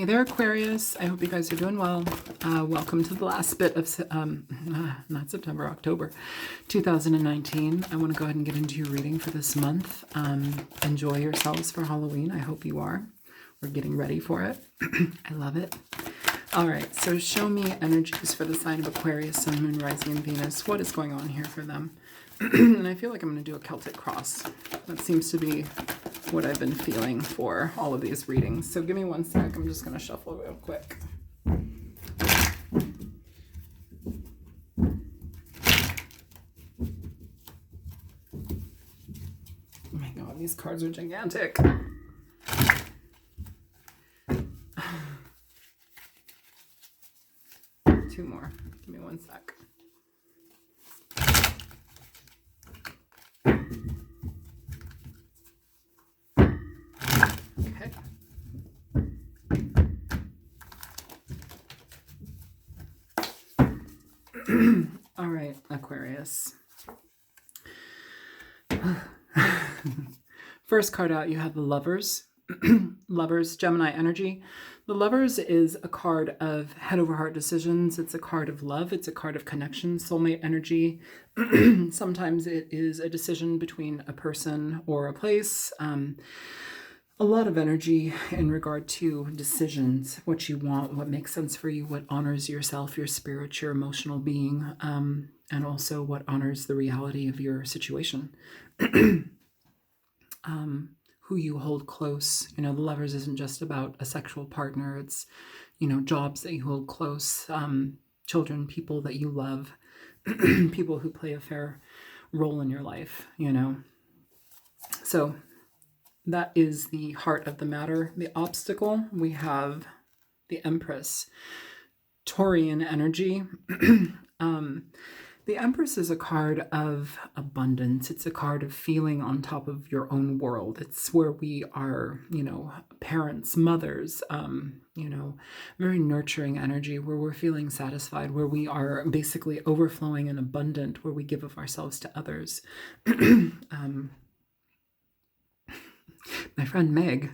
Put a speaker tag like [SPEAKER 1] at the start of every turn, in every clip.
[SPEAKER 1] Hey there, Aquarius. I hope you guys are doing well. Welcome to the last bit of, not September, October 2019. I want to go ahead and get into your reading for this month. Enjoy yourselves for Halloween. I hope you are. We're getting ready for it. I love it. All right, so show me energies for the sign of Aquarius, Sun, Moon, Rising, and Venus. What is going on here for them? And I feel like I'm going to do a Celtic cross. That seems to be what I've been feeling for all of these readings. So give me one sec. I'm just going to shuffle real quick. Oh my God, these cards are gigantic. Two more. Give me one sec. Okay. All right, Aquarius. First card out, you have the Lovers. Lovers, Gemini energy. The Lovers is a card of head over heart decisions. It's a card of love. It's a card of connection, soulmate energy. Sometimes it is a decision between a person or a place. A lot of energy in regard to decisions, what you want, what makes sense for you, what honors yourself, your spirit, your emotional being, and also what honors the reality of your situation. Who you hold close. You know, the Lovers isn't just about a sexual partner. It's, you know, jobs that you hold close, children, people that you love, people who play a fair role in your life, you know. So that is the heart of the matter. The obstacle, we have the Empress, Taurian energy. The Empress is a card of abundance. It's a card of feeling on top of your own world. It's where we are, you know, parents, mothers, you know, very nurturing energy, where we're feeling satisfied, where we are basically overflowing and abundant, where we give of ourselves to others. My friend Meg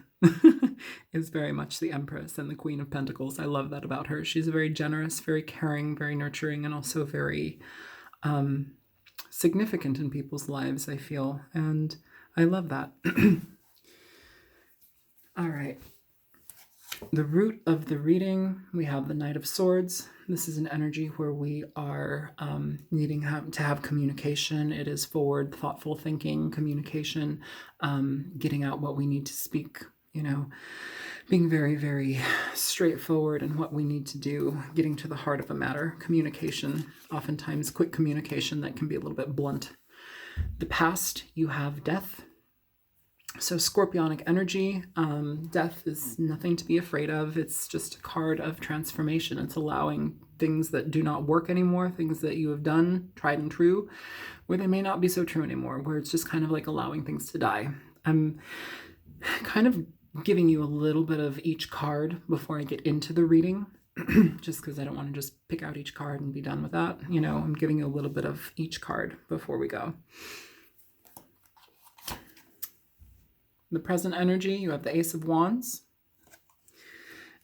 [SPEAKER 1] is very much the Empress and the Queen of Pentacles. I love that about her. She's very generous, very caring, very nurturing, and also very significant in people's lives, I feel. And I love that. All right. The root of the reading, we have the Knight of Swords. This is an energy where we are needing to have communication. It is forward, thoughtful thinking, communication, getting out what we need to speak, you know, being very, very straightforward in what we need to do, getting to the heart of a matter. Communication, oftentimes quick communication that can be a little bit blunt. The past, you have death. So scorpionic energy, death is nothing to be afraid of. It's just a card of transformation. It's allowing things that do not work anymore, things that you have done, tried and true, where they may not be so true anymore, where it's just kind of like allowing things to die. I'm kind of giving you a little bit of each card before I get into the reading, just because I don't want to just pick out each card and be done with that. You know, I'm giving you a little bit of each card before we go. The present energy, you have the Ace of Wands.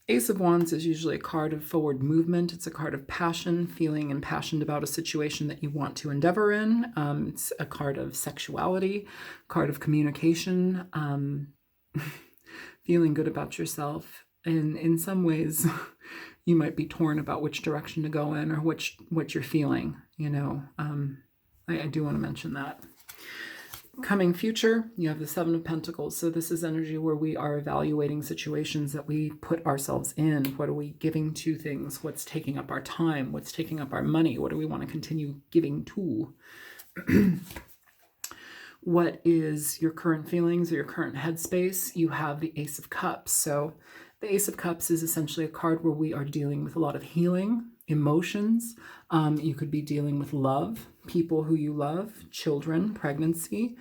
[SPEAKER 1] Ace of Wands is usually a card of forward movement. It's a card of passion, feeling impassioned about a situation that you want to endeavor in. It's a card of sexuality, card of communication, feeling good about yourself. And in some ways, you might be torn about which direction to go in or what you're feeling, you know. I do want to mention that. Coming future, you have the Seven of Pentacles. So this is energy where we are evaluating situations that we put ourselves in. What are we giving to things? What's taking up our time? What's taking up our money? What do we want to continue giving to? What is your current feelings or your current headspace? You have the Ace of Cups. So the Ace of Cups is essentially a card where we are dealing with a lot of healing, emotions. You could be dealing with love, people who you love, children, pregnancy.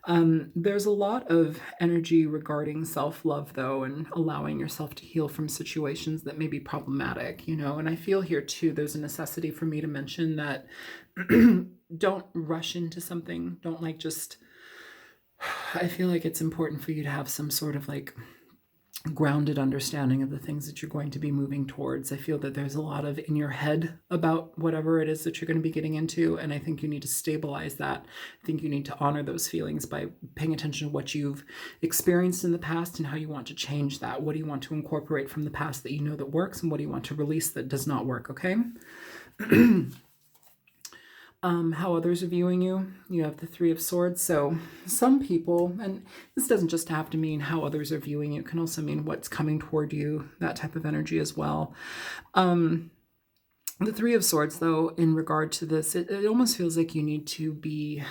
[SPEAKER 1] There's a lot of energy regarding self-love, though, and allowing yourself to heal from situations that may be problematic, you know. And I feel here, too, there's a necessity for me to mention that don't rush into something. Don't like just... I feel like it's important for you to have some sort of like grounded understanding of the things that you're going to be moving towards. I feel that there's a lot of in your head about whatever it is that you're going to be getting into, and I think you need to stabilize that. I think you need to honor those feelings by paying attention to what you've experienced in the past and how you want to change that. What do you want to incorporate from the past that you know that works, and what do you want to release that does not work, okay? How others are viewing you. You have the Three of Swords. So some people, and this doesn't just have to mean how others are viewing you, it can also mean what's coming toward you, that type of energy as well. The Three of Swords, though, in regard to this, it almost feels like you need to be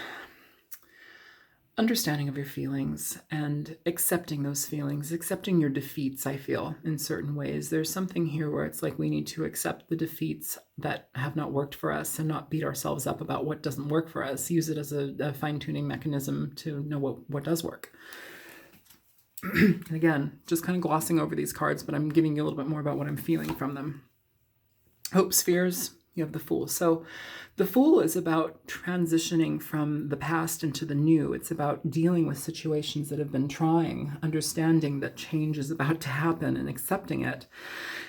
[SPEAKER 1] understanding of your feelings and accepting those feelings, accepting your defeats, I feel, in certain ways. There's something here where it's like we need to accept the defeats that have not worked for us and not beat ourselves up about what doesn't work for us. Use it as a fine-tuning mechanism to know what does work. And again, just kind of glossing over these cards, but I'm giving you a little bit more about what I'm feeling from them. Hopes, fears, you have the Fool. So the Fool is about transitioning from the past into the new. It's about dealing with situations that have been trying, understanding that change is about to happen and accepting it.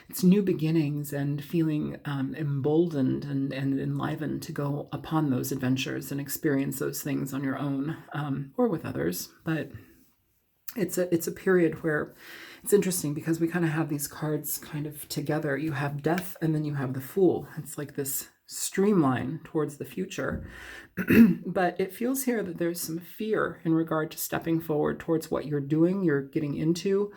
[SPEAKER 1] It's new beginnings and feeling emboldened and enlivened to go upon those adventures and experience those things on your own or with others. But it's a period where it's interesting because we kind of have these cards kind of together. You have Death and then you have the Fool. It's like this streamline towards the future. But it feels here that there's some fear in regard to stepping forward towards what you're doing, you're getting into.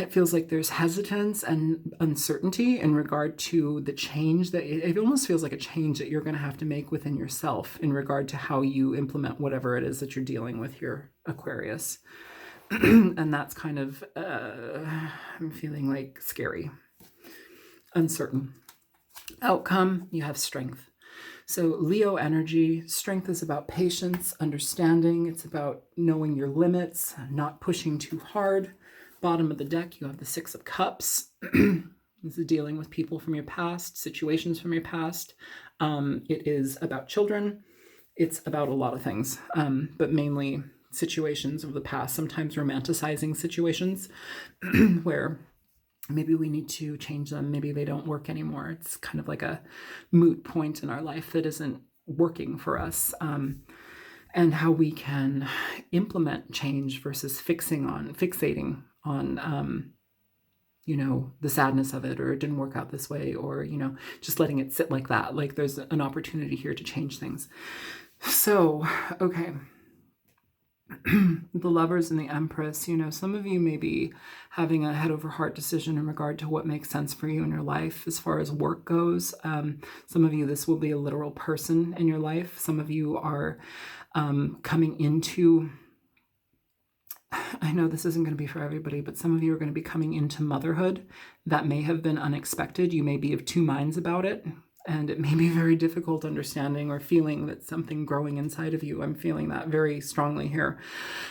[SPEAKER 1] It feels like there's hesitance and uncertainty in regard to the change that it almost feels like a change that you're going to have to make within yourself in regard to how you implement whatever it is that you're dealing with here, Aquarius. And that's kind of, I'm feeling like scary, uncertain. Outcome, you have Strength. So Leo energy, strength is about patience, understanding. It's about knowing your limits, not pushing too hard. Bottom of the deck, you have the Six of Cups. This is dealing with people from your past, situations from your past. It is about children. It's about a lot of things, but mainly situations of the past, sometimes romanticizing situations where maybe we need to change them. Maybe they don't work anymore. It's kind of like a moot point in our life that isn't working for us. And how we can implement change versus fixating on, the sadness of it, or it didn't work out this way, or, just letting it sit like that. Like there's an opportunity here to change things. So, okay. The Lovers and the Empress, some of you may be having a head over heart decision in regard to what makes sense for you in your life as far as work goes. Some of you, this will be a literal person in your life. Some of you are coming into, I know this isn't going to be for everybody, but some of you are going to be coming into motherhood. That may have been unexpected. You may be of two minds about it. And it may be very difficult understanding or feeling that something growing inside of you. I'm feeling that very strongly here.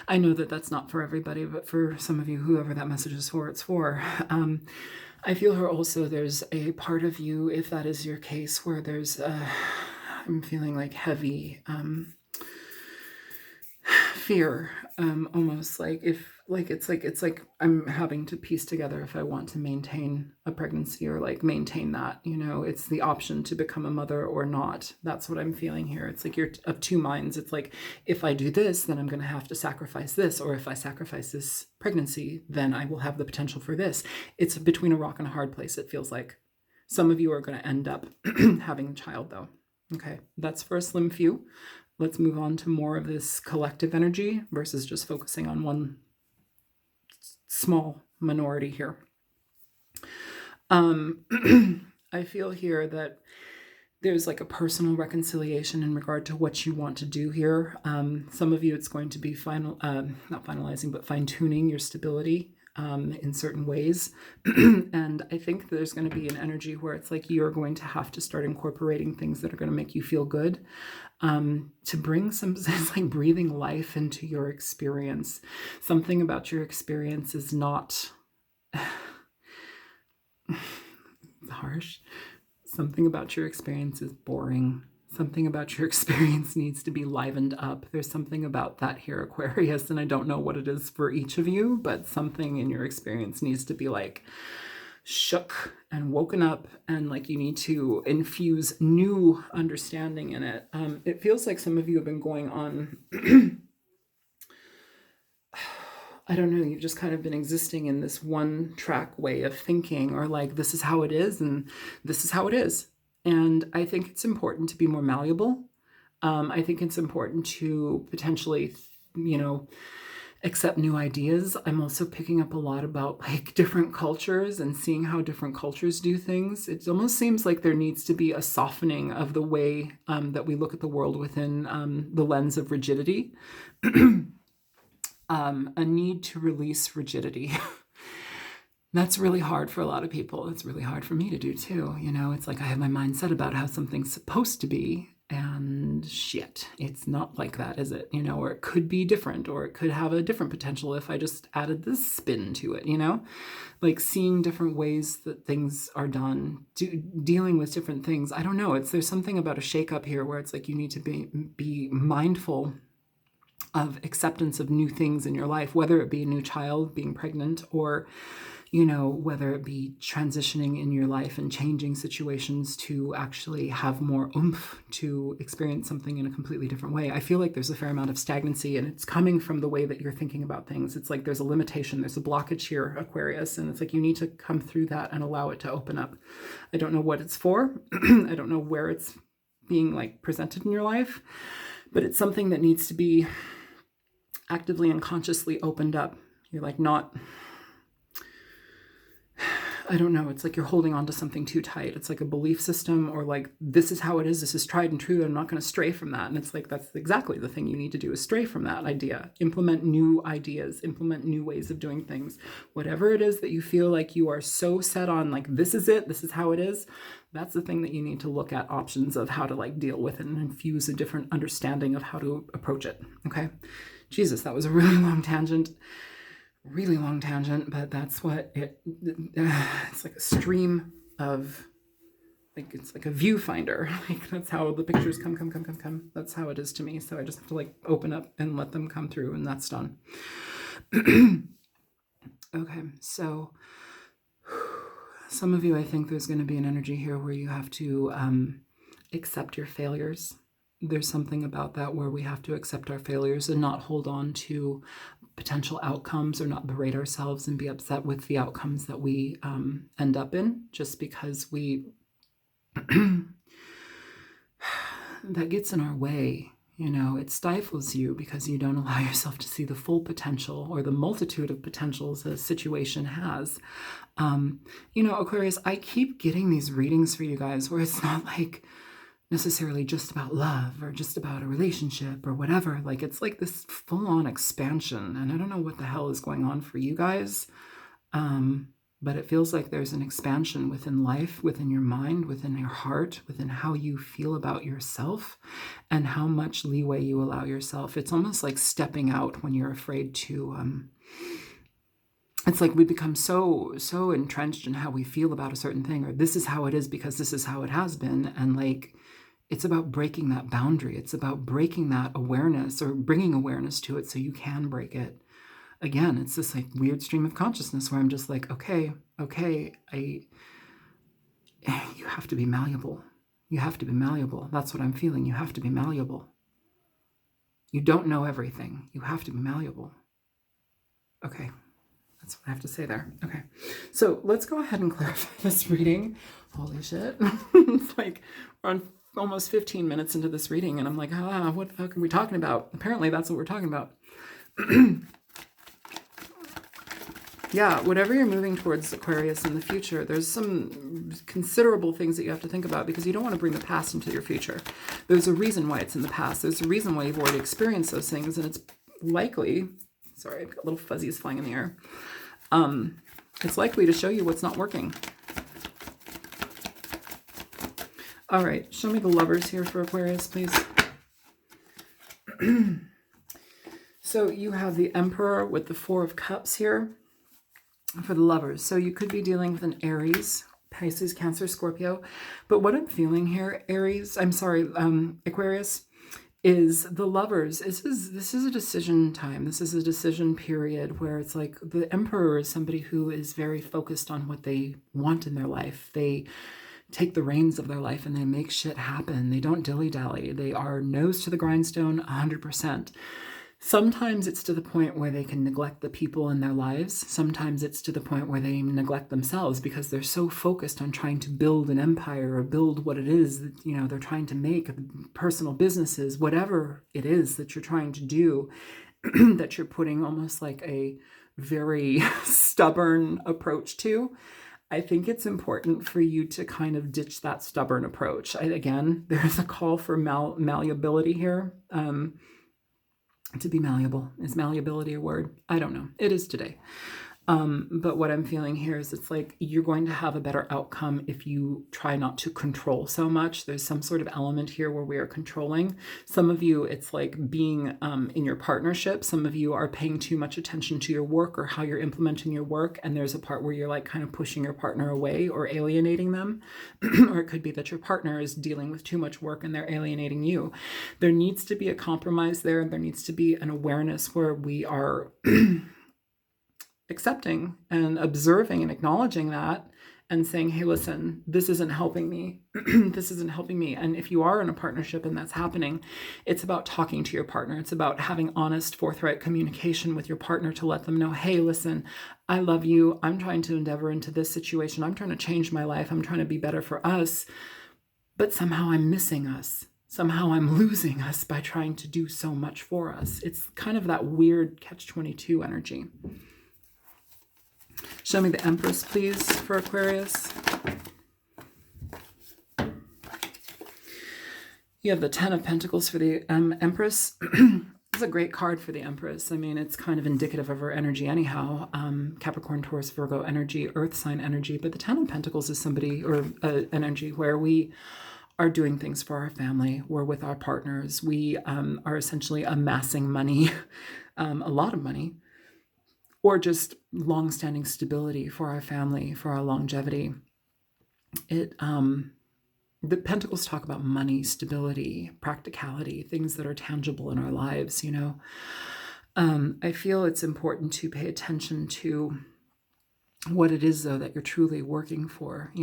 [SPEAKER 1] I know that that's not for everybody, but for some of you, whoever that message is for, it's for. I feel here also there's a part of you, if that is your case, where there's, I'm feeling like heavy fear, almost like it's like I'm having to piece together if I want to maintain a pregnancy or like maintain that, it's the option to become a mother or not. That's what I'm feeling here. It's like you're of two minds. It's like, if I do this, then I'm going to have to sacrifice this, or if I sacrifice this pregnancy, then I will have the potential for this. It's between a rock and a hard place. It feels like some of you are going to end up having a child though. Okay. That's for a slim few. Let's move on to more of this collective energy versus just focusing on one small minority here. I feel here that there's like a personal reconciliation in regard to what you want to do here. Some of you, it's going to be not finalizing, but fine-tuning your stability in certain ways. And I think there's going to be an energy where it's like you're going to have to start incorporating things that are going to make you feel good, to bring it's like breathing life into your experience. Something about your experience is not harsh. Something about your experience is boring. Something about your experience needs to be livened up. There's something about that here, Aquarius, and I don't know what it is for each of you, but something in your experience needs to be like shook and woken up, and like you need to infuse new understanding in it. It feels like some of you have been going on I don't know, you've just kind of been existing in this one track way of thinking, or like this is how it is and this is how it is. And I think it's important to be more malleable. I think it's important to potentially, accept new ideas. I'm also picking up a lot about like different cultures and seeing how different cultures do things. It almost seems like there needs to be a softening of the way that we look at the world within the lens of rigidity. A need to release rigidity. That's really hard for a lot of people. It's really hard for me to do too. It's like I have my mindset about how something's supposed to be, and shit, it's not like that, is it? Or it could be different, or it could have a different potential if I just added this spin to it, like seeing different ways that things are done, dealing with different things. I don't know. There's something about a shakeup here where it's like you need to be mindful of acceptance of new things in your life, whether it be a new child, being pregnant, or, whether it be transitioning in your life and changing situations to actually have more oomph to experience something in a completely different way. I feel like there's a fair amount of stagnancy, and it's coming from the way that you're thinking about things. It's like there's a limitation, there's a blockage here, Aquarius, and it's like you need to come through that and allow it to open up. I don't know what it's for. I don't know where it's being like presented in your life, but it's something that needs to be actively and consciously opened up. You're like not, I don't know, it's like you're holding on to something too tight. It's like a belief system, or like, this is how it is, this is tried and true, I'm not going to stray from that. And it's like, that's exactly the thing you need to do, is stray from that idea. Implement new ideas, implement new ways of doing things. Whatever it is that you feel like you are so set on, like, this is it, this is how it is, that's the thing that you need to look at options of how to like deal with it and infuse a different understanding of how to approach it. Okay. Jesus, that was a really long tangent, but that's what it's like, a stream of, like, it's like a viewfinder. Like, that's how the pictures come. That's how it is to me. So I just have to like open up and let them come through, and that's done. Okay, so some of you, I think there's going to be an energy here where you have to accept your failures. There's something about that where we have to accept our failures and not hold on to potential outcomes, or not berate ourselves and be upset with the outcomes that we end up in, just because that gets in our way. It stifles you because you don't allow yourself to see the full potential, or the multitude of potentials a situation has. Aquarius, I keep getting these readings for you guys where it's not like necessarily just about love or just about a relationship or whatever. Like, it's like this full-on expansion, and I don't know what the hell is going on for you guys, but it feels like there's an expansion within life, within your mind, within your heart, within how you feel about yourself and how much leeway you allow yourself. It's almost like stepping out when you're afraid to it's like we become so entrenched in how we feel about a certain thing, or this is how it is because this is how it has been. And like, it's about breaking that boundary. It's about breaking that awareness, or bringing awareness to it so you can break it. Again, it's this like weird stream of consciousness where I'm just like, okay, you have to be malleable. You have to be malleable. That's what I'm feeling. You have to be malleable. You don't know everything. You have to be malleable. Okay. That's what I have to say there. Okay. So let's go ahead and clarify this reading. Holy shit. It's like we're on almost 15 minutes into this reading, and I'm like, what the fuck are we talking about? Apparently that's what we're talking about. Yeah, whatever you're moving towards, Aquarius, in the future, there's some considerable things that you have to think about, because you don't want to bring the past into your future. There's a reason why it's in the past. There's a reason why you've already experienced those things, and it's likely, sorry, I've got little fuzzies flying in the air. It's likely to show you what's not working. All right, show me the lovers here for Aquarius, please. So you have the Emperor with the Four of Cups here for the lovers. So you could be dealing with an Aries Pisces, Cancer, Scorpio. But what I'm feeling here, Aquarius, is the lovers. This is a decision time. This is a decision period where it's like the Emperor is somebody who is very focused on what they want in their life. They take the reins of their life and they make shit happen. They don't dilly-dally. They are nose to the grindstone 100%. Sometimes it's to the point where they can neglect the people in their lives. Sometimes it's to the point where they neglect themselves because they're so focused on trying to build an empire or build what it is that, they're trying to make, personal businesses, whatever it is that you're trying to do, that you're putting almost like a very stubborn approach to. I think it's important for you to kind of ditch that stubborn approach. Again, there's a call for malleability here. To be malleable. Is malleability a word? I don't know. It is today. But what I'm feeling here is it's like you're going to have a better outcome if you try not to control so much. There's some sort of element here where we are controlling. Some of you, it's like being in your partnership. Some of you are paying too much attention to your work or how you're implementing your work. And there's a part where you're like kind of pushing your partner away or alienating them. Or it could be that your partner is dealing with too much work and they're alienating you. There needs to be a compromise there. There needs to be an awareness where we are accepting and observing and acknowledging that and saying, hey, listen, this isn't helping me. This isn't helping me. And if you are in a partnership and that's happening, it's about talking to your partner. It's about having honest, forthright communication with your partner to let them know, hey, listen, I love you. I'm trying to endeavor into this situation. I'm trying to change my life. I'm trying to be better for us. But somehow I'm missing us. Somehow I'm losing us by trying to do so much for us. It's kind of that weird catch-22 energy. Show me the Empress, please, for Aquarius. You have the Ten of Pentacles for the Empress. It's a great card for the Empress. I mean, it's kind of indicative of her energy anyhow. Capricorn, Taurus, Virgo energy, Earth sign energy. But the Ten of Pentacles is somebody or energy where we are doing things for our family. We're with our partners. We are essentially amassing money, a lot of money, or just long-standing stability for our family, for our longevity. The Pentacles talk about money, stability, practicality, things that are tangible in our lives, I feel it's important to pay attention to what it is, though, that you're truly working for.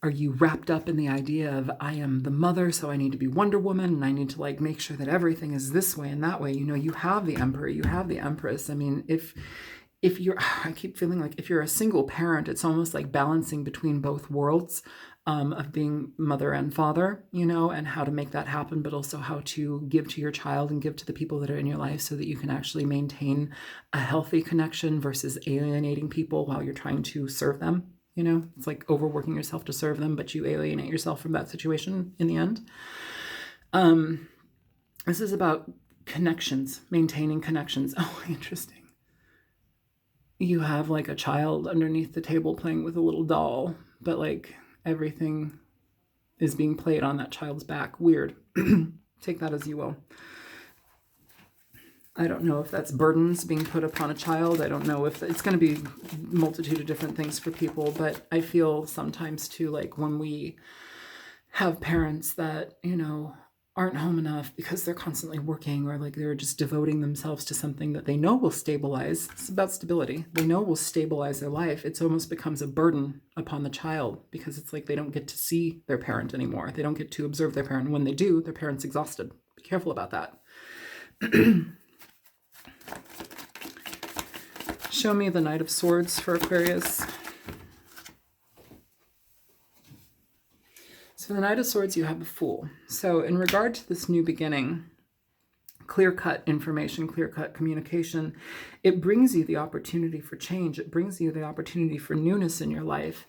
[SPEAKER 1] Are you wrapped up in the idea of, I am the mother, so I need to be Wonder Woman, and I need to make sure that everything is this way and that way. You have the Emperor, you have the Empress. I mean, I keep feeling like if you're a single parent, it's almost like balancing between both worlds of being mother and father, and how to make that happen, but also how to give to your child and give to the people that are in your life so that you can actually maintain a healthy connection versus alienating people while you're trying to serve them. It's like overworking yourself to serve them, but you alienate yourself from that situation in the end. This is about connections, maintaining connections. Oh, interesting. You have a child underneath the table playing with a little doll, but everything is being played on that child's back. Weird. Take that as you will. I don't know if that's burdens being put upon a child. I don't know if it's going to be a multitude of different things for people, but I feel sometimes too, when we have parents that, aren't home enough because they're constantly working or they're just devoting themselves to something that they know will stabilize. It's about stability. They know will stabilize their life. It almost becomes a burden upon the child because it's they don't get to see their parent anymore. They don't get to observe their parent. And when they do, their parent's exhausted. Be careful about that. Show me the Knight of Swords for Aquarius. So the Knight of Swords, you have the Fool. So in regard to this new beginning, clear-cut information, clear-cut communication, it brings you the opportunity for change. It brings you the opportunity for newness in your life.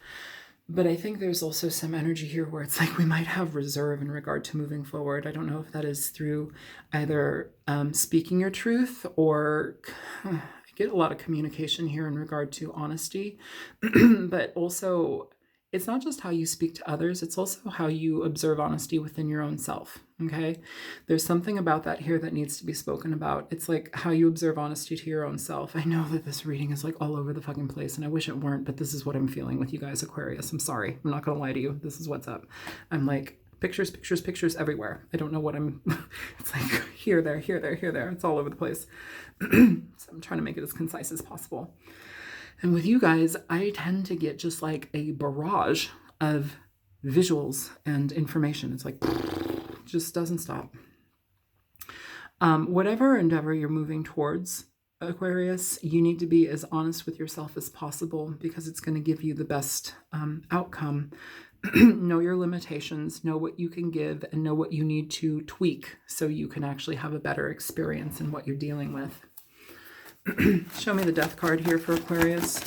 [SPEAKER 1] But I think there's also some energy here where it's we might have reserve in regard to moving forward. I don't know if that is through either speaking your truth or I get a lot of communication here in regard to honesty, but also it's not just how you speak to others, it's also how you observe honesty within your own self, okay? There's something about that here that needs to be spoken about. It's like how you observe honesty to your own self. I know that this reading is like all over the fucking place, and I wish it weren't, but this is what I'm feeling with you guys, Aquarius. I'm sorry. I'm not gonna lie to you. This is what's up. I'm like, pictures, pictures, pictures everywhere. I don't know what I'm, it's like here, there, here, there, here, there. It's all over the place. So I'm trying to make it as concise as possible. And with you guys, I tend to get just like a barrage of visuals and information. It's like, just doesn't stop. Whatever endeavor you're moving towards, Aquarius, you need to be as honest with yourself as possible because it's going to give you the best outcome. Know your limitations, know what you can give, and know what you need to tweak so you can actually have a better experience in what you're dealing with. Show me the death card here for Aquarius.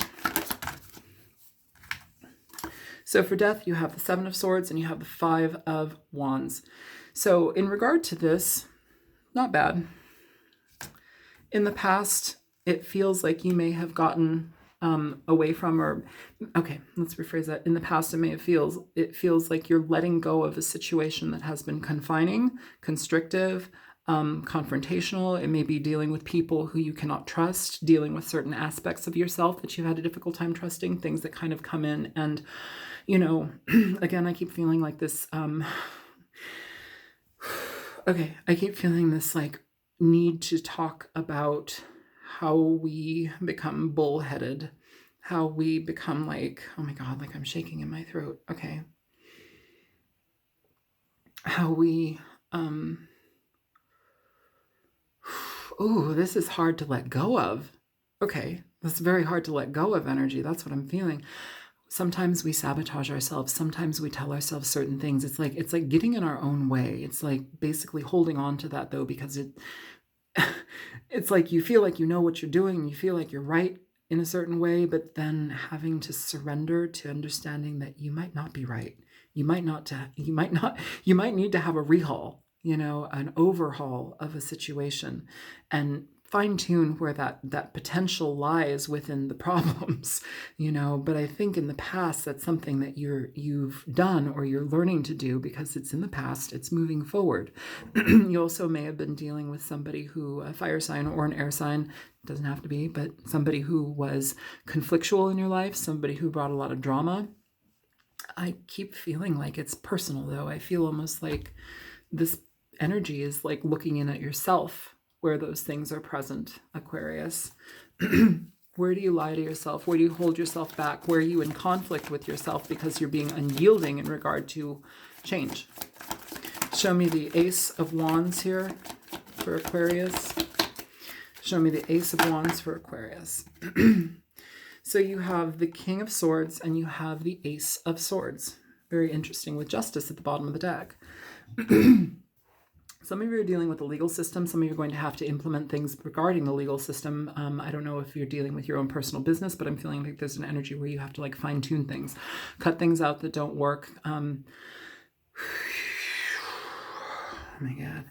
[SPEAKER 1] So for death, you have the Seven of Swords and you have the Five of Wands. So in regard to this, not bad. In the past, it feels like you may have gotten away from, or okay, let's rephrase that. In the past, it feels like you're letting go of a situation that has been confining, constrictive, confrontational. It may be dealing with people who you cannot trust, dealing with certain aspects of yourself that you've had a difficult time trusting, things that kind of come in. And, you know, again, I keep feeling like this, okay, I keep feeling this like need to talk about how we become bullheaded, how we become like, oh my God, like I'm shaking in my throat. Okay. How we, oh, this is hard to let go of. Okay, that's very hard to let go of energy. That's what I'm feeling. Sometimes we sabotage ourselves. Sometimes we tell ourselves certain things. It's like getting in our own way. It's like basically holding on to that though, because it's like you feel like you know what you're doing and you feel like you're right in a certain way, but then having to surrender to understanding that you might not be right. You might need to have a rehaul, you know, an overhaul of a situation and fine tune where that potential lies within the problems, you know. But I think in the past, that's something that you've done or you're learning to do because it's in the past, it's moving forward. You also may have been dealing with somebody who, a fire sign or an air sign, doesn't have to be, but somebody who was conflictual in your life, somebody who brought a lot of drama. I keep feeling like it's personal though. I feel almost like this energy is like looking in at yourself where those things are present, Aquarius. Where do you lie to yourself? Where do you hold yourself back? Where are you in conflict with yourself because you're being unyielding in regard to change? Show me the Ace of Wands here for Aquarius. Show me the Ace of Wands for Aquarius. So you have the King of Swords and you have the Ace of Swords. Very interesting, with Justice at the bottom of the deck. Some of you are dealing with the legal system. Some of you are going to have to implement things regarding the legal system. I don't know if you're dealing with your own personal business, but I'm feeling like there's an energy where you have to like fine tune things, cut things out that don't work. Oh my God.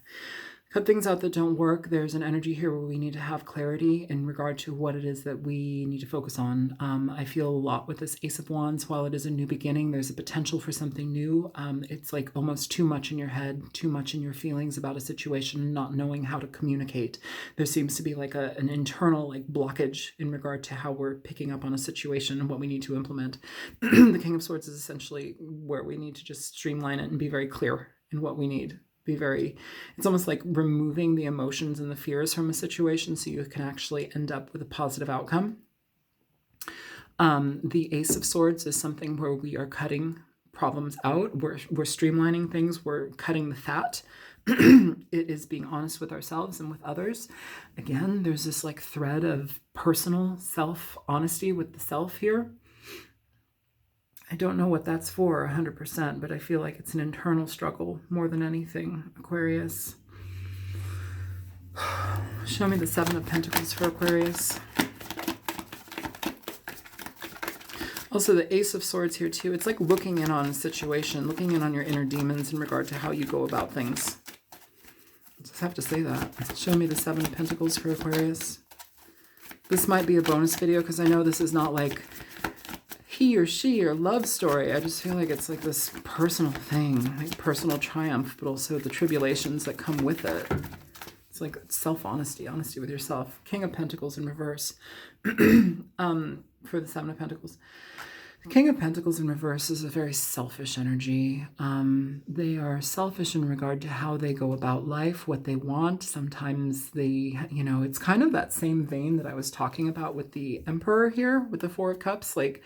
[SPEAKER 1] Cut things out that don't work. There's an energy here where we need to have clarity in regard to what it is that we need to focus on. I feel a lot with this Ace of Wands. While it is a new beginning, there's a potential for something new. It's like almost too much in your head, too much in your feelings about a situation, not knowing how to communicate. There seems to be like an internal like blockage in regard to how we're picking up on a situation and what we need to implement. The King of Swords is essentially where we need to just streamline it and be very clear in what we need. It's almost like removing the emotions and the fears from a situation so you can actually end up with a positive outcome. The Ace of Swords is something where we are cutting problems out. We're streamlining things. We're cutting the fat. It is being honest with ourselves and with others. Again, there's this like thread of personal self-honesty with the self here. I don't know what that's for 100%, but I feel like it's an internal struggle more than anything, Aquarius. Show me the Seven of Pentacles for Aquarius. Also, the Ace of Swords here too. It's like looking in on a situation, looking in on your inner demons in regard to how you go about things. I just have to say that. Show me the Seven of Pentacles for Aquarius. This might be a bonus video because I know this is not like he or she or love story. I just feel like it's like this personal thing, like personal triumph, but also the tribulations that come with it. It's like self-honesty, honesty with yourself. King of Pentacles in reverse for the Seven of Pentacles. The King of Pentacles in reverse is a very selfish energy. They are selfish in regard to how they go about life, what they want. Sometimes they, it's kind of that same vein that I was talking about with the Emperor here, with the Four of Cups. Like,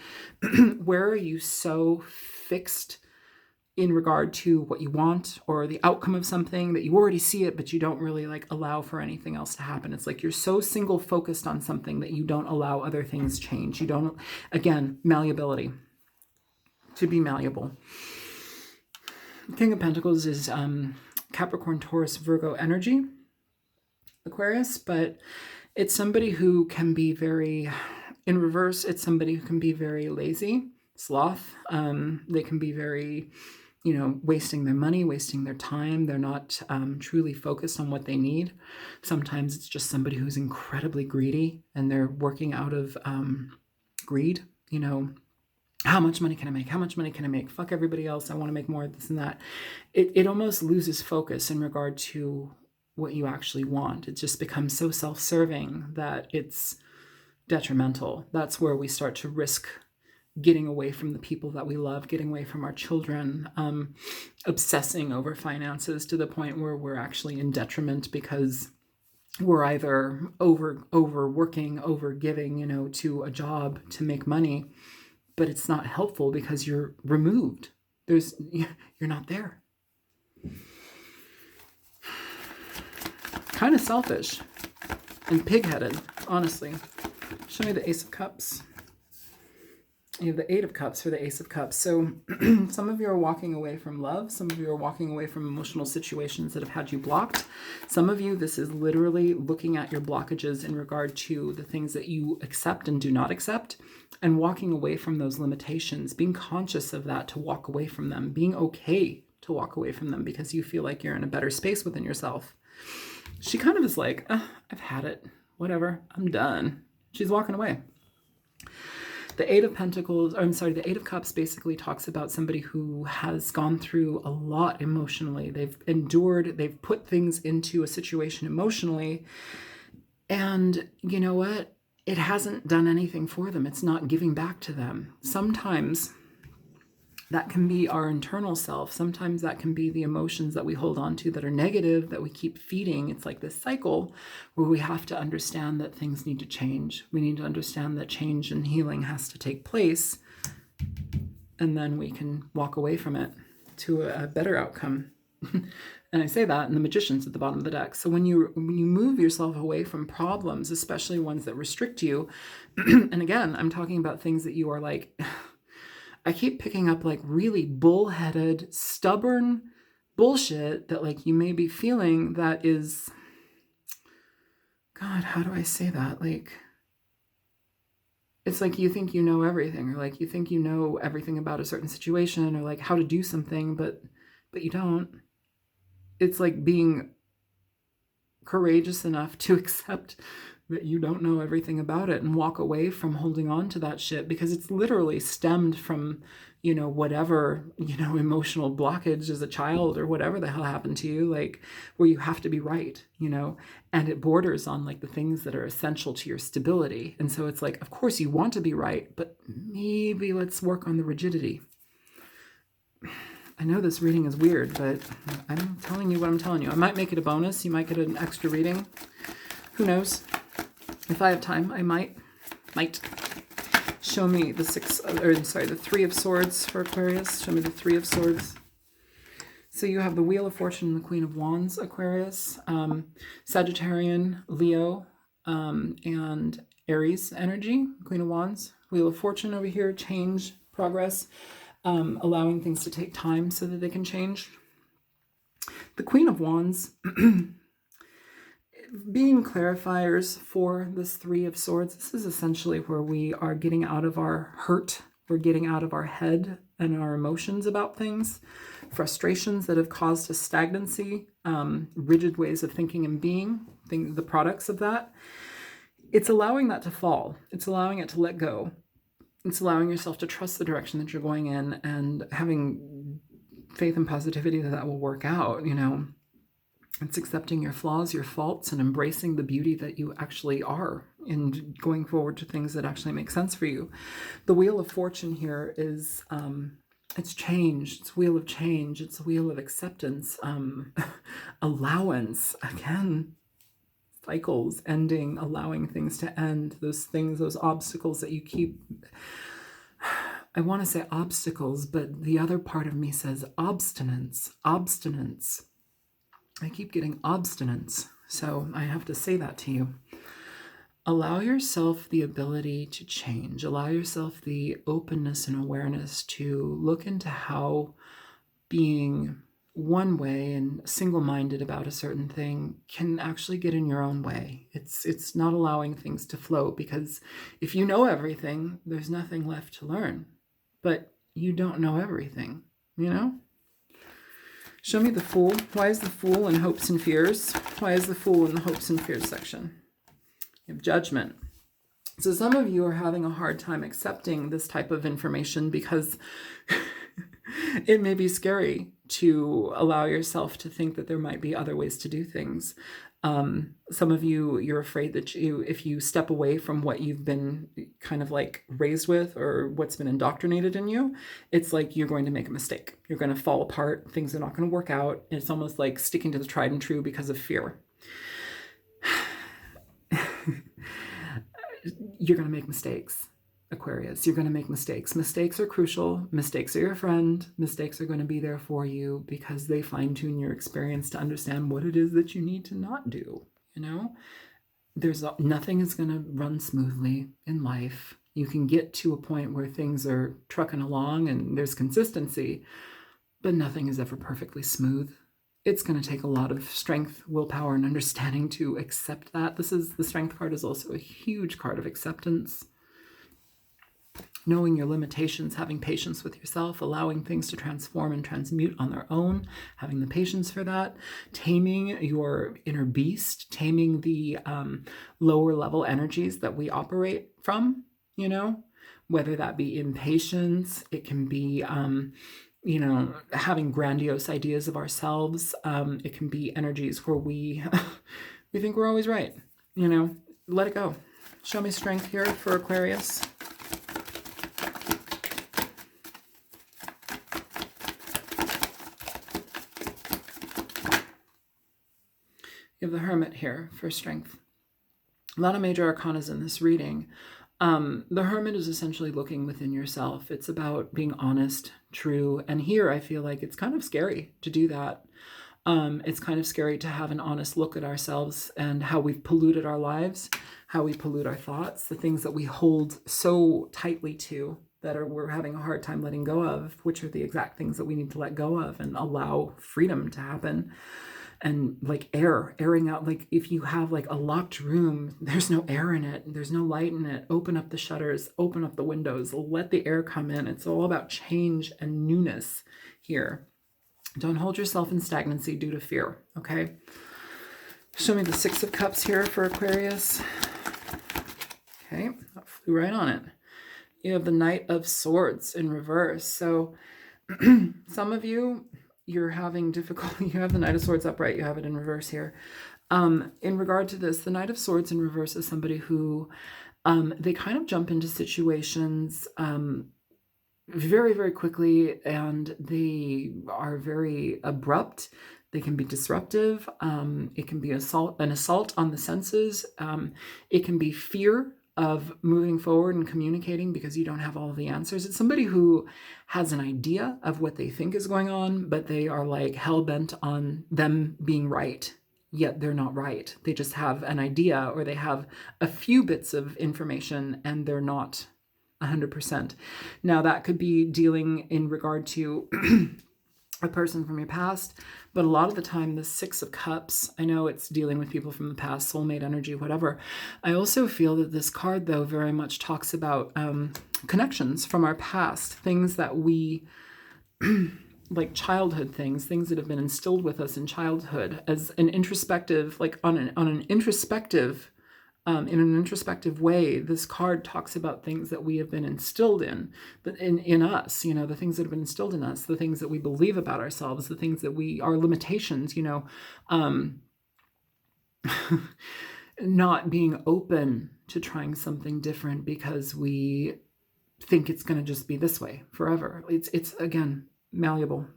[SPEAKER 1] where are you so fixed in regard to what you want or the outcome of something that you already see it, but you don't really like allow for anything else to happen? It's like you're so single focused on something that you don't allow other things change. You don't, again, malleability, to be malleable. King of Pentacles is Capricorn, Taurus, Virgo energy, Aquarius, but it's somebody who can be very, in reverse, it's somebody who can be very lazy, sloth. They can be very, wasting their money, wasting their time. They're not truly focused on what they need. Sometimes it's just somebody who's incredibly greedy and they're working out of greed. How much money can I make? How much money can I make? Fuck everybody else. I want to make more of this and that. It almost loses focus in regard to what you actually want. It just becomes so self-serving that it's detrimental. That's where we start to risk getting away from the people that we love, getting away from our children, obsessing over finances to the point where we're actually in detriment because we're either overworking, over giving, to a job to make money, but it's not helpful because you're removed. You're not there. Kind of selfish and pig-headed, honestly. Show me the Ace of Cups. You have the Eight of Cups for the Ace of Cups. So some of you are walking away from love. Some of you are walking away from emotional situations that have had you blocked. Some of you, this is literally looking at your blockages in regard to the things that you accept and do not accept, and walking away from those limitations, being conscious of that to walk away from them, being okay to walk away from them because you feel like you're in a better space within yourself. She kind of is like, I've had it. Whatever. I'm done. She's walking away. The Eight of Pentacles, the Eight of Cups basically talks about somebody who has gone through a lot emotionally. They've endured, they've put things into a situation emotionally. And you know what? It hasn't done anything for them. It's not giving back to them. Sometimes that can be our internal self. Sometimes that can be the emotions that we hold on to that are negative, that we keep feeding. It's like this cycle where we have to understand that things need to change. We need to understand that change and healing has to take place. And then we can walk away from it to a better outcome. And I say that, and the Magician's at the bottom of the deck. So when you move yourself away from problems, especially ones that restrict you, and again, I'm talking about things that you are like... I keep picking up like really bullheaded, stubborn bullshit that like you may be feeling that is, God, how do I say that? Like, it's like you think you know everything, or like you think you know everything about a certain situation, or like how to do something, but you don't. It's like being courageous enough to accept that you don't know everything about it and walk away from holding on to that shit, because it's literally stemmed from, whatever, emotional blockage as a child or whatever the hell happened to you, like where you have to be right, and it borders on like the things that are essential to your stability. And so it's like, of course you want to be right, but maybe let's work on the rigidity. I know this reading is weird, but I'm telling you what I'm telling you. I might make it a bonus. You might get an extra reading. Who knows? If I have time, I might. Show me the the Three of Swords for Aquarius. Show me the Three of Swords. So you have the Wheel of Fortune and the Queen of Wands, Aquarius. Sagittarian, Leo, and Aries energy, Queen of Wands. Wheel of Fortune over here, change, progress, allowing things to take time so that they can change. The Queen of Wands... being clarifiers for this Three of Swords, this is essentially where we are getting out of our hurt. We're getting out of our head and our emotions about things, frustrations that have caused us stagnancy, rigid ways of thinking and being, the products of that. It's allowing that to fall. It's allowing it to let go. It's allowing yourself to trust the direction that you're going in and having faith and positivity that that will work out, you know. It's accepting your flaws, your faults, and embracing the beauty that you actually are and going forward to things that actually make sense for you. The Wheel of Fortune here is, it's change. It's Wheel of Change. It's a wheel of acceptance, allowance. Again, cycles, ending, allowing things to end. Those things, those obstacles that you keep... I want to say obstacles, but the other part of me says obstinance. Obstinance. I keep getting obstinance, so I have to say that to you. Allow yourself the ability to change. Allow yourself the openness and awareness to look into how being one way and single-minded about a certain thing can actually get in your own way. It's not allowing things to flow, because if you know everything, there's nothing left to learn. But you don't know everything, you know? Show me the Fool. Why is the Fool in hopes and fears? Why is the Fool in the hopes and fears section? You have Judgment. So some of you are having a hard time accepting this type of information because it may be scary to allow yourself to think that there might be other ways to do things. Some of you, you're afraid that if you step away from what you've been kind of like raised with or what's been indoctrinated in you, it's like you're going to make a mistake. You're going to fall apart. Things are not going to work out. It's almost like sticking to the tried and true because of fear. You're going to make mistakes, Aquarius. You're going to make mistakes. Mistakes are crucial. Mistakes are your friend. Mistakes are going to be there for you because they fine-tune your experience to understand what it is that you need to not do. You know, nothing is going to run smoothly in life. You can get to a point where things are trucking along and there's consistency, but nothing is ever perfectly smooth. It's going to take a lot of strength, willpower, and understanding to accept that. The strength card is also a huge card of acceptance. Knowing your limitations, having patience with yourself, allowing things to transform and transmute on their own, having the patience for that, taming your inner beast, taming the lower level energies that we operate from, you know, whether that be impatience, it can be, you know, having grandiose ideas of ourselves. It can be energies where we think we're always right, you know, let it go. Show me strength here for Aquarius. You have the Hermit here for strength. A lot of major arcanas in this reading. The Hermit is essentially looking within yourself. It's about being honest, true. And here I feel like it's kind of scary to do that. It's kind of scary to have an honest look at ourselves and how we've polluted our lives, how we pollute our thoughts, the things that we hold so tightly to that we're having a hard time letting go of, which are the exact things that we need to let go of and allow freedom to happen. And like airing out, like if you have like a locked room, there's no air in it, there's no light in it, open up the shutters, open up the windows, let the air come in. It's all about change and newness here. Don't hold yourself in stagnancy due to fear, okay? Show me the Six of Cups here for Aquarius. Okay, that flew right on it. You have the Knight of Swords in reverse. So some of you, you're having difficulty. You have the Knight of Swords upright. You have it in reverse here. In regard to this, the Knight of Swords in reverse is somebody who they kind of jump into situations very, very quickly, and they are very abrupt. They can be disruptive. It can be an assault on the senses. It can be fear of moving forward and communicating because you don't have all of the answers. It's somebody who has an idea of what they think is going on, but they are like hell-bent on them being right, yet they're not right. They just have an idea, or they have a few bits of information and they're not 100%. Now that could be dealing in regard to a person from your past, but a lot of the time the Six of Cups, I know it's dealing with people from the past, soulmate energy, whatever. I also feel that this card though very much talks about connections from our past, things that we like childhood things that have been instilled with us in childhood as an introspective, like on an introspective in an introspective way. This card talks about things that we have been instilled in, but in us, the things that have been instilled in us, the things that we believe about ourselves, the things that our limitations, not being open to trying something different because we think it's going to just be this way forever. It's again, malleable.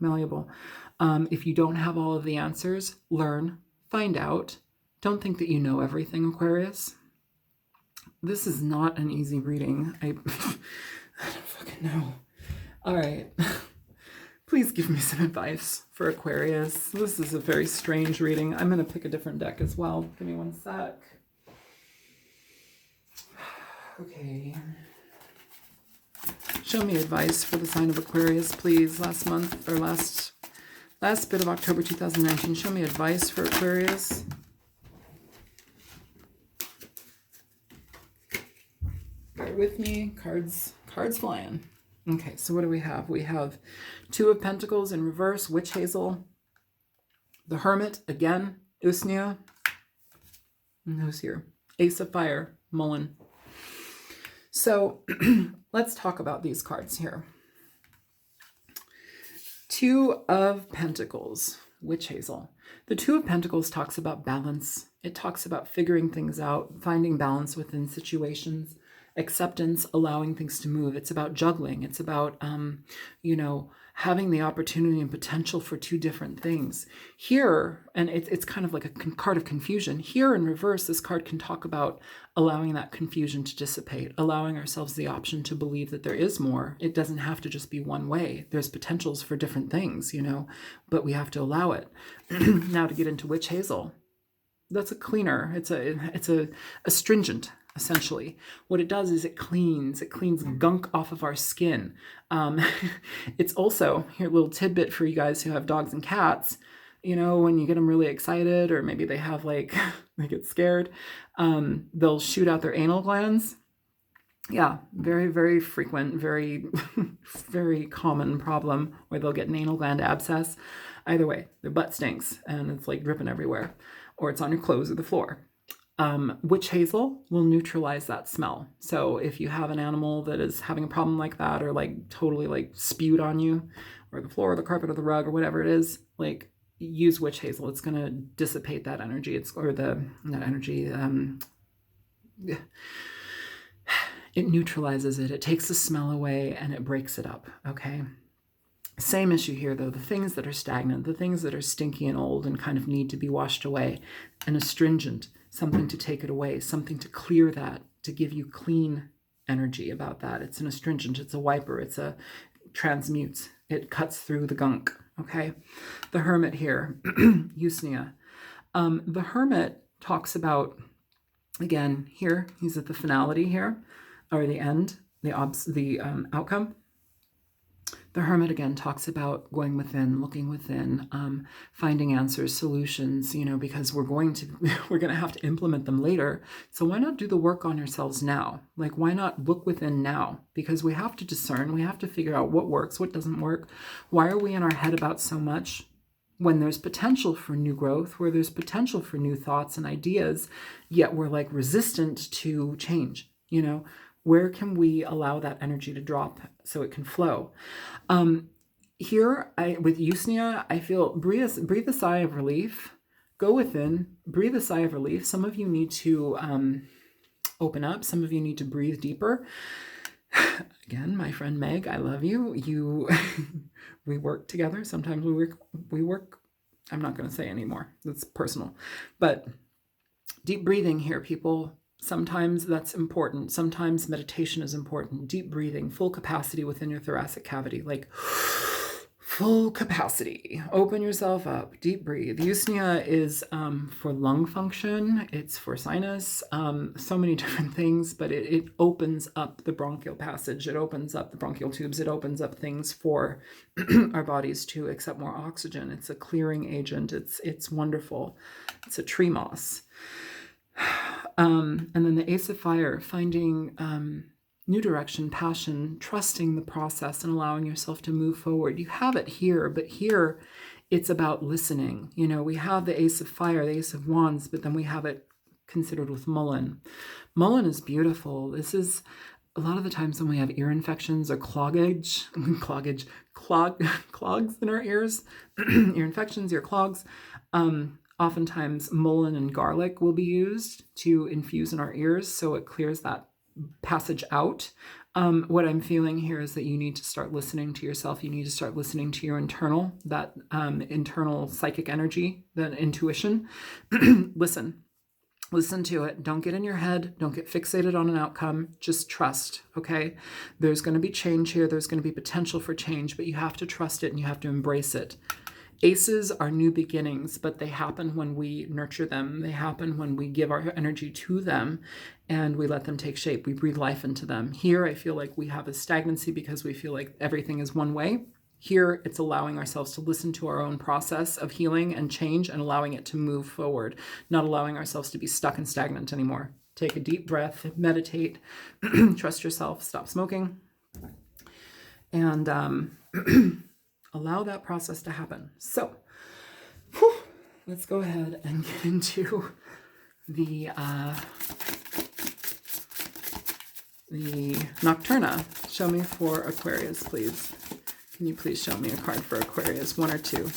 [SPEAKER 1] If you don't have all of the answers, learn, find out. Don't think that you know everything, Aquarius. This is not an easy reading. I don't fucking know. All right. Please give me some advice for Aquarius. This is a very strange reading. I'm going to pick a different deck as well. Give me one sec. Okay. Show me advice for the sign of Aquarius, please. Last bit of October 2019. Show me advice for Aquarius. Bear with me. Cards flying. Okay, so what do we have? We have Two of Pentacles in reverse, Witch Hazel. The Hermit, again, Usnia. And who's here? Ace of Fire, Mullen. So let's talk about these cards here. Two of Pentacles, Witch Hazel. The Two of Pentacles talks about balance. It talks about figuring things out, finding balance within situations, acceptance, allowing things to move. It's about juggling. It's about, having the opportunity and potential for two different things. Here, and it's kind of like a card of confusion. Here in reverse, this card can talk about allowing that confusion to dissipate, allowing ourselves the option to believe that there is more. It doesn't have to just be one way. There's potentials for different things, but we have to allow it. Now to get into Witch Hazel. That's a cleaner. It's a astringent. Essentially, what it does is it cleans gunk off of our skin. It's also, here, a little tidbit for you guys who have dogs and cats, when you get them really excited, or maybe they have they get scared, they'll shoot out their anal glands. Yeah, very, very frequent, very, very common problem where they'll get an anal gland abscess. Either way, their butt stinks and it's dripping everywhere, or it's on your clothes or the floor. Witch Hazel will neutralize that smell. So if you have an animal that is having a problem like that, or totally spewed on you, or the floor or the carpet or the rug or whatever it is, use Witch Hazel. It's going to dissipate that energy. It neutralizes it. It takes the smell away and it breaks it up. Okay. Same issue here, though. The things that are stagnant, the things that are stinky and old and kind of need to be washed away, an astringent, something to take it away, something to clear that, to give you clean energy about that. It's an astringent, it's a wiper, transmutes, it cuts through the gunk, okay? The Hermit here, Usnia. The Hermit talks about, again, here, he's at the finality here, or the end, the outcome. The Hermit, again, talks about going within, looking within, finding answers, solutions, because we're going to have to implement them later. So why not do the work on yourselves now? Why not look within now? Because we have to discern, we have to figure out what works, what doesn't work. Why are we in our head about so much when there's potential for new growth, where there's potential for new thoughts and ideas, yet we're resistant to change, Where can we allow that energy to drop so it can flow? Here, with Usnia, I feel breathe a sigh of relief. Go within, breathe a sigh of relief. Some of you need to open up. Some of you need to breathe deeper. Again, my friend Meg, I love you. We work together. Sometimes we work. I'm not going to say anymore. That's personal. But deep breathing here, people. Sometimes that's important. Sometimes meditation is important. Deep breathing, full capacity within your thoracic cavity, full capacity. Open yourself up, deep breathe. Usnia is for lung function. It's for sinus, so many different things, but it opens up the bronchial passage. It opens up the bronchial tubes. It opens up things for our bodies to accept more oxygen. It's a clearing agent. It's wonderful. It's a tree moss. And then the Ace of Fire, finding new direction, passion, trusting the process and allowing yourself to move forward. You have it here, but here it's about listening. We have the Ace of Fire, the Ace of Wands, but then we have it considered with mullein. Mullein is beautiful. This is a lot of the times when we have ear infections or clogs in our ears, ear infections, ear clogs. Oftentimes mullein and garlic will be used to infuse in our ears so it clears that passage out. What I'm feeling here is that you need to start listening to yourself. You need to start listening to your internal psychic energy, that intuition. Listen to it. Don't get in your head. Don't get fixated on an outcome. Just trust, okay? There's going to be change here. There's going to be potential for change, but you have to trust it and you have to embrace it. Aces are new beginnings, but they happen when we nurture them. They happen when we give our energy to them and we let them take shape. We breathe life into them. Here, I feel like we have a stagnancy because we feel like everything is one way. Here, it's allowing ourselves to listen to our own process of healing and change and allowing it to move forward, not allowing ourselves to be stuck and stagnant anymore. Take a deep breath, meditate, trust yourself, stop smoking, and allow that process to happen. So, let's go ahead and get into the Nocturna. Show me for Aquarius, please. Can you please show me a card for Aquarius? One or two.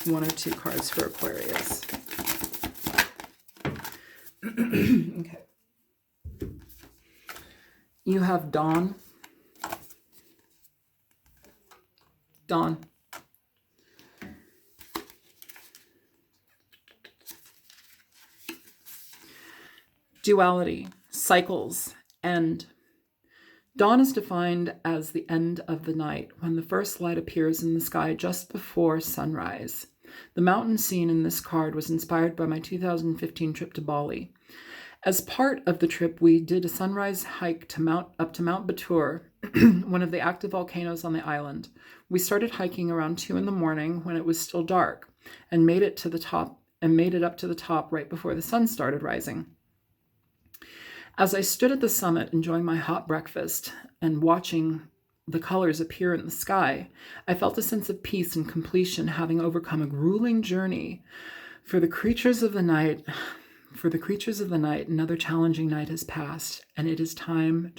[SPEAKER 1] One or two cards for Aquarius. Okay. You have Dawn. Dawn. Duality, cycles, end. Dawn is defined as the end of the night, when the first light appears in the sky just before sunrise. The mountain scene in this card was inspired by my 2015 trip to Bali. As part of the trip, we did a sunrise hike up to Mount Batur, one of the active volcanoes on the island. We started hiking around 2 a.m. when it was still dark, and made it up to the top right before the sun started rising. As I stood at the summit enjoying my hot breakfast and watching the colors appear in the sky, I felt a sense of peace and completion, having overcome a grueling journey. For the creatures of the night, another challenging night has passed, and it is time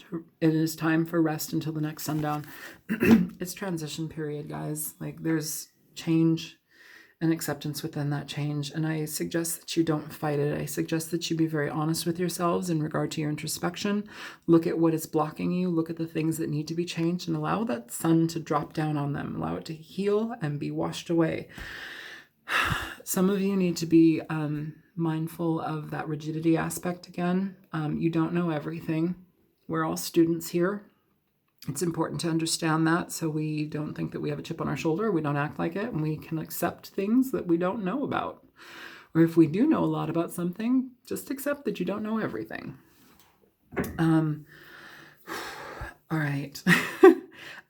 [SPEAKER 1] for rest until the next sundown. It's transition period, guys. Like, there's change and acceptance within that change, and I suggest that you don't fight it. I suggest that you be very honest with yourselves in regard to your introspection. Look at what is blocking you. Look at the things that need to be changed, and allow that sun to drop down on them. Allow it to heal and be washed away. Some of you need to be mindful of that rigidity aspect again. You don't know everything. We're all students here. It's important to understand that, so we don't think that we have a chip on our shoulder. We don't act like it, and we can accept things that we don't know about. Or if we do know a lot about something, just accept that you don't know everything. All right.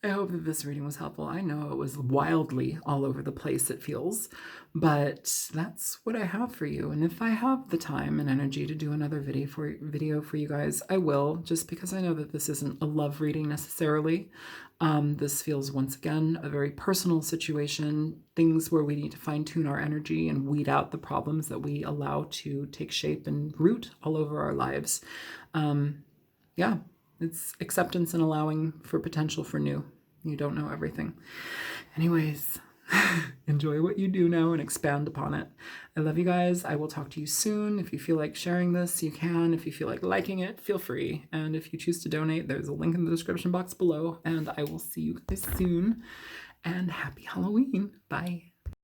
[SPEAKER 1] I hope that this reading was helpful. I know it was wildly all over the place, it feels, but that's what I have for you. And if I have the time and energy to do another video for you guys, I will, just because I know that this isn't a love reading necessarily. This feels, once again, a very personal situation, things where we need to fine-tune our energy and weed out the problems that we allow to take shape and root all over our lives. Yeah. It's acceptance and allowing for potential for new. You don't know everything. Anyways, enjoy what you do know and expand upon it. I love you guys. I will talk to you soon. If you feel like sharing this, you can. If you feel like liking it, feel free. And if you choose to donate, there's a link in the description box below. And I will see you guys soon. And happy Halloween. Bye.